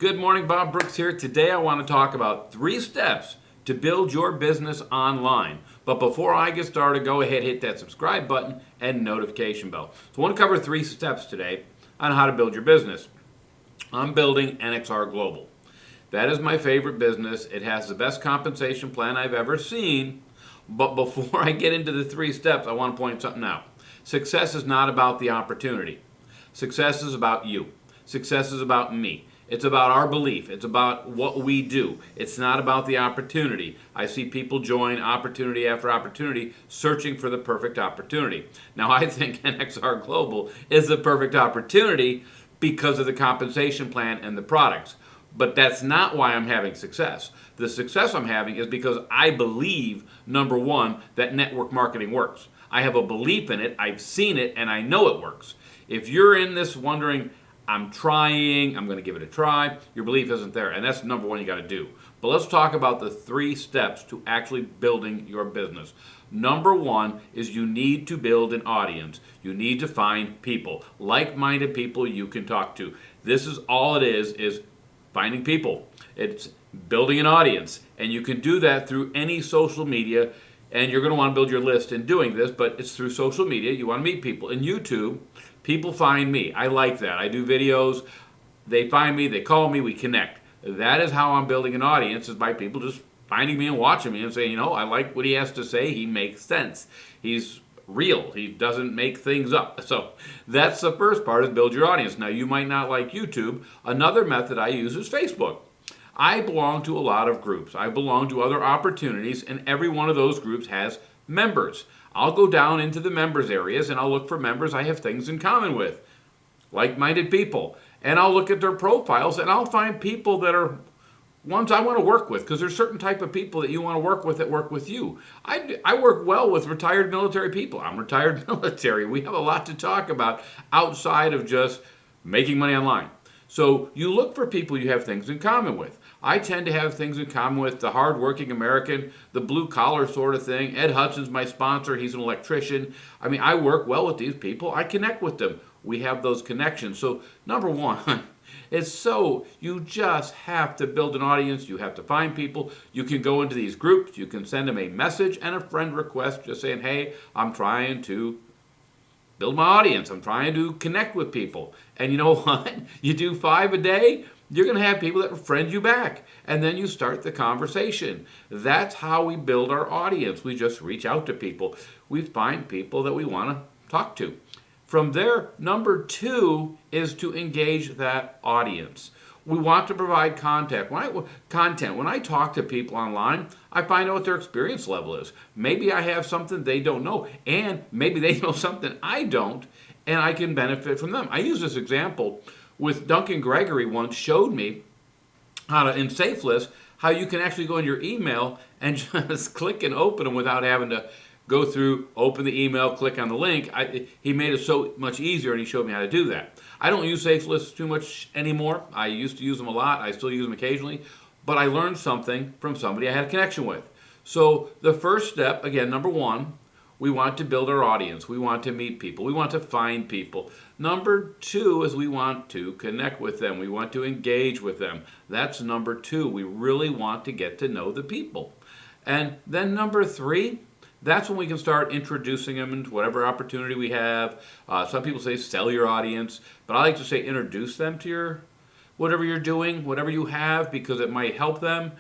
Good morning, Bob Brooks here. Today I want to talk about 3 steps to build your business online. But before I get started, go ahead, hit that subscribe button and notification bell. So I want to cover 3 steps today on how to build your business. I'm building NXR Global. That is my favorite business. It has the best compensation plan I've ever seen. But before I get into the 3 steps, I want to point something out. Success is not about the opportunity. Success is about you. Success is about me. It's about our belief. It's about what we do. It's not about the opportunity. I see people join opportunity after opportunity searching for the perfect opportunity. Now, I think NXR Global is the perfect opportunity because of the compensation plan and the products. But that's not why I'm having success. The success I'm having is because I believe, number one, that network marketing works. I have a belief in it, I've seen it, and I know it works. If you're in this wondering, I'm trying, I'm going to give it a try, your belief isn't there. And that's number one you got to do. But let's talk about the 3 steps to actually building your business. Number one is you need to build an audience. You need to find people, like-minded people you can talk to. This is all it is finding people. It's building an audience. And you can do that through any social media. And you're going to want to build your list in doing this, but it's through social media. You want to meet people. In YouTube, people find me. I like that. I do videos. They find me. They call me. We connect. That is how I'm building an audience, is by people just finding me and watching me and saying, I like what he has to say. He makes sense. He's real. He doesn't make things up. So that's the first part, is build your audience. Now, you might not like YouTube. Another method I use is Facebook. I belong to a lot of groups. I belong to other opportunities, and every one of those groups has members. I'll go down into the members areas and I'll look for members I have things in common with, like-minded people. And I'll look at their profiles and I'll find people that are ones I want to work with, because there's certain type of people that you want to work with that work with you. I work well with retired military people. I'm retired military. We have a lot to talk about outside of just making money online. So you look for people you have things in common with. I tend to have things in common with the hardworking American, the blue-collar sort of thing. Ed Hudson's my sponsor. He's an electrician. I work well with these people. I connect with them. We have those connections. So number one is you just have to build an audience. You have to find people. You can go into these groups. You can send them a message and a friend request just saying, hey, I'm trying to build my audience. I'm trying to connect with people. And you know what? You do 5 a day, you're going to have people that friend you back. And then you start the conversation. That's how we build our audience. We just reach out to people. We find people that we want to talk to. From there, number 2 is to engage that audience. We want to provide content. When I talk to people online, I find out what their experience level is. Maybe I have something they don't know, and maybe they know something I don't, and I can benefit from them. I use this example with Duncan Gregory once showed me how to, in SafeList, how you can actually go in your email and just click and open them without having to go through, open the email, click on the link. He made it so much easier, and he showed me how to do that. I don't use SafeList too much anymore. I used to use them a lot. I still use them occasionally. But I learned something from somebody I had a connection with. So the first step, again, number 1, we want to build our audience. We want to meet people. We want to find people. Number 2 is we want to connect with them. We want to engage with them. That's number 2. We really want to get to know the people. And then number 3, that's when we can start introducing them into whatever opportunity we have. Some people say sell your audience, but I like to say introduce them to whatever you're doing, whatever you have, because it might help them.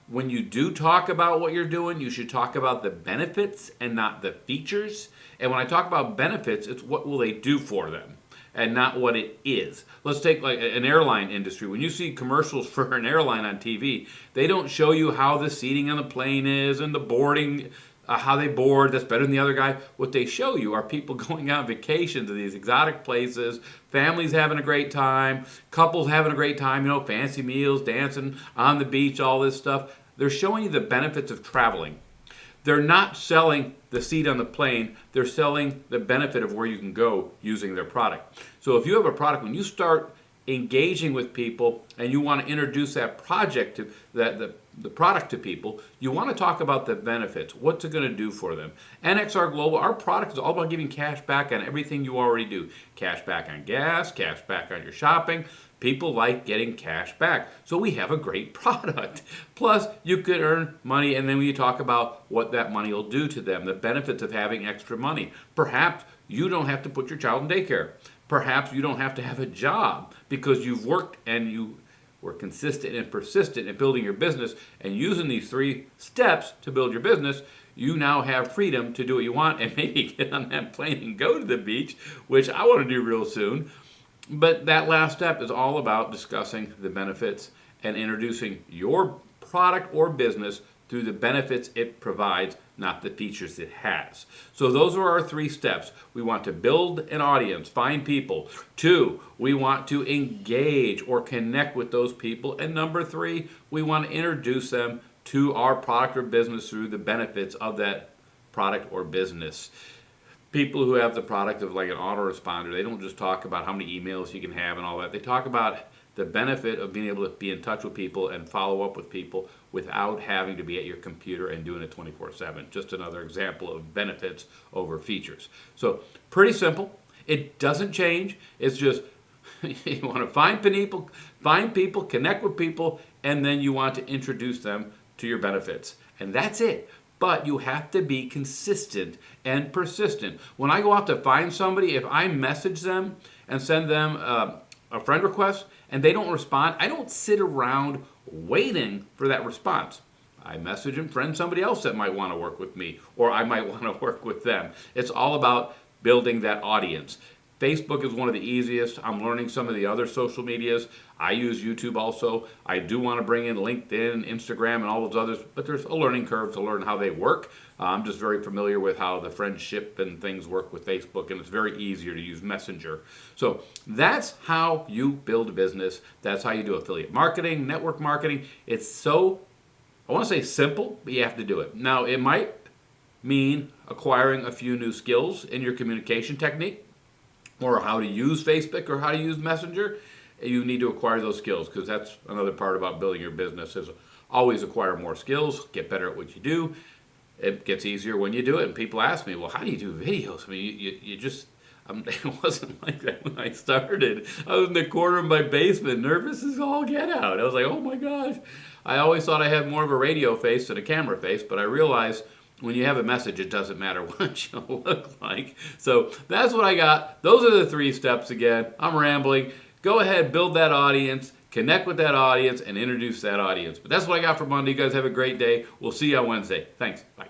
When you do talk about what you're doing, you should talk about the benefits and not the features. And when I talk about benefits, it's what will they do for them, and not what it is. Let's take like an airline industry. When you see commercials for an airline on TV, they don't show you how the seating on the plane is and the boarding, how they board, that's better than the other guy. What they show you are people going on vacation to these exotic places, families having a great time, couples having a great time, fancy meals, dancing on the beach, all this stuff. They're showing you the benefits of traveling. They're not selling the seat on the plane. They're selling the benefit of where you can go using their product. So if you have a product, when you start engaging with people and you want to introduce that project to the product to people, you want to talk about the benefits. What's it going to do for them? NXR Global, our product is all about giving cash back on everything you already do. Cash back on gas, cash back on your shopping, People like getting cash back. So we have a great product. Plus, you could earn money, and then when you talk about what that money will do to them, the benefits of having extra money. Perhaps you don't have to put your child in daycare. Perhaps you don't have to have a job because you've worked and you were consistent and persistent in building your business and using these 3 steps to build your business. You now have freedom to do what you want and maybe get on that plane and go to the beach, which I want to do real soon. But that last step is all about discussing the benefits and introducing your product or business through the benefits it provides, not the features it has. So those are our 3 steps. We want to build an audience, find people. 2, we want to engage or connect with those people. And number 3, we want to introduce them to our product or business through the benefits of that product or business. People who have the product of like an autoresponder, they don't just talk about how many emails you can have and all that. They talk about the benefit of being able to be in touch with people and follow up with people without having to be at your computer and doing it 24/7. Just another example of benefits over features. So pretty simple. It doesn't change. It's just you want to find people, connect with people, and then you want to introduce them to your benefits. And that's it. But you have to be consistent and persistent. When I go out to find somebody, if I message them and send them a friend request and they don't respond, I don't sit around waiting for that response. I message and friend somebody else that might want to work with me, or I might want to work with them. It's all about building that audience. Facebook is one of the easiest. I'm learning some of the other social medias. I use YouTube also. I do want to bring in LinkedIn, Instagram, and all those others, but there's a learning curve to learn how they work. I'm just very familiar with how the friendship and things work with Facebook, and it's very easier to use Messenger. So that's how you build a business. That's how you do affiliate marketing, network marketing. It's so, I want to say simple, but you have to do it. Now, it might mean acquiring a few new skills in your communication technique, or how to use Facebook or how to use Messenger. You need to acquire those skills, because that's another part about building your business is always acquire more skills, get better at what you do. It gets easier when you do it. And people ask me, well, how do you do videos? I mean, you just, it wasn't like that when I started. I was in the corner of my basement, nervous as all get out. I was like, oh my gosh. I always thought I had more of a radio face than a camera face, but I realized when you have a message, it doesn't matter what you look like. So that's what I got. Those are the 3 steps again. I'm rambling. Go ahead, build that audience, connect with that audience, and introduce that audience. But that's what I got for Monday. You guys have a great day. We'll see you on Wednesday. Thanks. Bye.